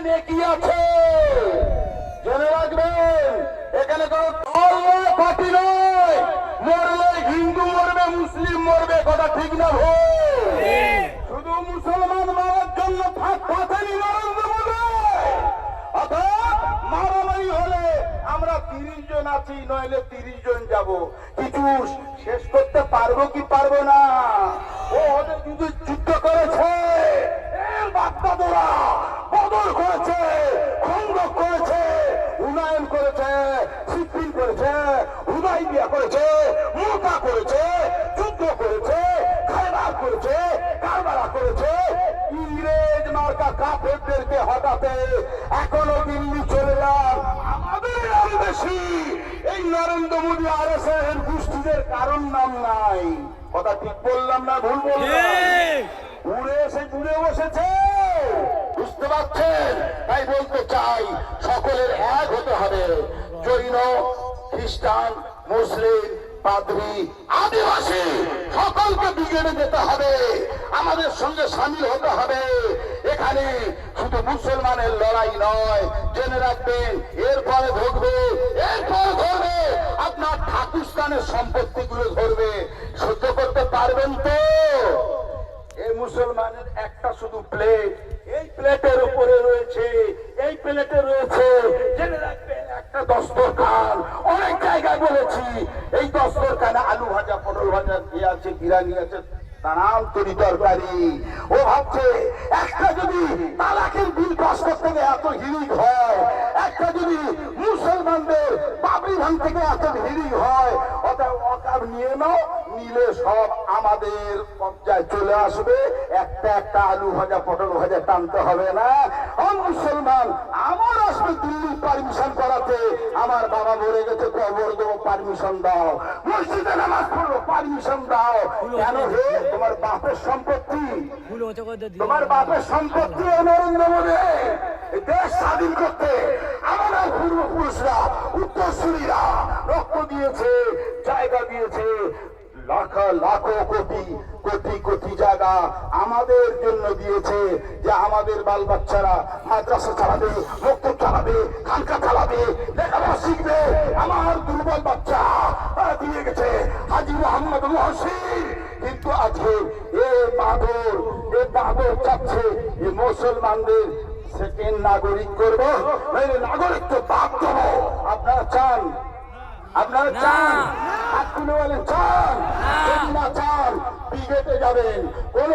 নেকি আছে। জেনে রাখবেন, এখানে কোনো দল নয়, পার্টি নয়। মরলে হিন্দু মরবে, মুসলিম মরবে, কথা ঠিক না ভুল? শুধু মুসলমান মারার জন্য ফাঁক পাতেনি নরেন্দ্র মোদী। অর্থাৎ মারামারি হলে আমরা 30 জন আছি, নইলে 30 জন যাব। কিছু শেষ করতে পারবো কি পারবো না? ও ওদের যুদ্ধ করেছে, এর বাচ্চারা বদল করেছে, খন্দক করেছে, উন্নয়ন করেছে, সিদ্ধিন করেছে, হুদাইবিয়া করেছে, মুতা করেছে, যুদ্ধ করেছে, খায়বার করেছে, কারবালা করেছে। ইংরেজ মার্কা কাফেরদেরকে হটাতে এখনো দিল্লি চলে যান আমাদের নাম বেশি। এই নরেন্দ্র মোদী আরএসএস গোষ্ঠীদের কারণ নাম নাই। কথা ঠিক বললাম না ভুল বললাম? উড়ে এসে জুড়ে বসেছে, বুঝতে পারছেন? তাই বলতে চাই, সকলের এক হতে হবে। জৈন, খ্রিস্টান, মুসলিম, পাদ্রী, আদিবাসী সকলকে ব্রিগেডে যেতে হবে, আমাদের সঙ্গে সামিল হতে হবে। এখানে শুধু মুসলমানের লড়াই নয়, জেনে রাখবেন। এরপরে ধরবে, এরপরে ধরবে আপনার ঠাকুরস্থানের সম্পত্তিগুলো ধরবে। সহ্য করতে পারবেন তো? এই মুসলমানের একটা শুধু প্লেট, এই প্লেটের উপরে রয়েছে, এই প্লেটে রয়েছে, জেনে রাখবেন, একটা দস্তরখান। অনেক জায়গায় বলেছি, এই দস্তরখানে আলু ভাজা, পটল ভাজা, ইয়ে আছে, বিরিয়ানি আছে, নানান তরি তরকারি। ও ভাবছে একটা যদি তালাকের বিল পাস করতে গিয়ে এত হিড়িক হয়, একটা যদি মুসলমানদের বাবরি ভাঙতে গিয়ে এত হিড়িক হয়, অকাব নিয়ে নাও, নিলে সব আমাদের কবজায় চলে আসবে। একটা একটা আলু ভাজা, পটল ভাজা টানতে হবে না। মুসলমান আমার আসবে দিল্লি পারমিশন করাতে। আমার বাবা মরে গেছে, কবর দেবো, পারমিশন দাও। মসজিদে নামাজ পড়বো, পারমিশন দাও। কেন হে? তোমার বাপের সম্পত্তি, তোমার বাপের সম্পত্তি। নরেন্দ্র মোদী দেশ স্বাধীন করতে আমাদের পূর্বপুরুষরা, উত্তরসূরিরা রক্ত দিয়েছে, জায়গা দিয়েছে, লাখ লাখ কোটি কোটি কোটি জায়গা আমাদের জন্য দিয়েছে, যে আমাদের বাল বাচ্চারা মাদ্রাসা চালাবে, মক্তব চালাবে, খানকা চালাবে, লেখাপড়া শিখবে। আমার দুর্বল বাচ্চা তারা দিয়ে গেছে হাজী মোহাম্মদ মহসিন। কিন্তু আজকে এ বাদর চাচ্ছে যে মুসলমানদের সেকেন্ড নাগরিক করবো, নাগরিকত্ব বাদ দেবো। আপনারা চান? আপনারা চান? হাত তুলে বলেন চান? যদি না চান, ব্রিগেডে যাবেন। কোন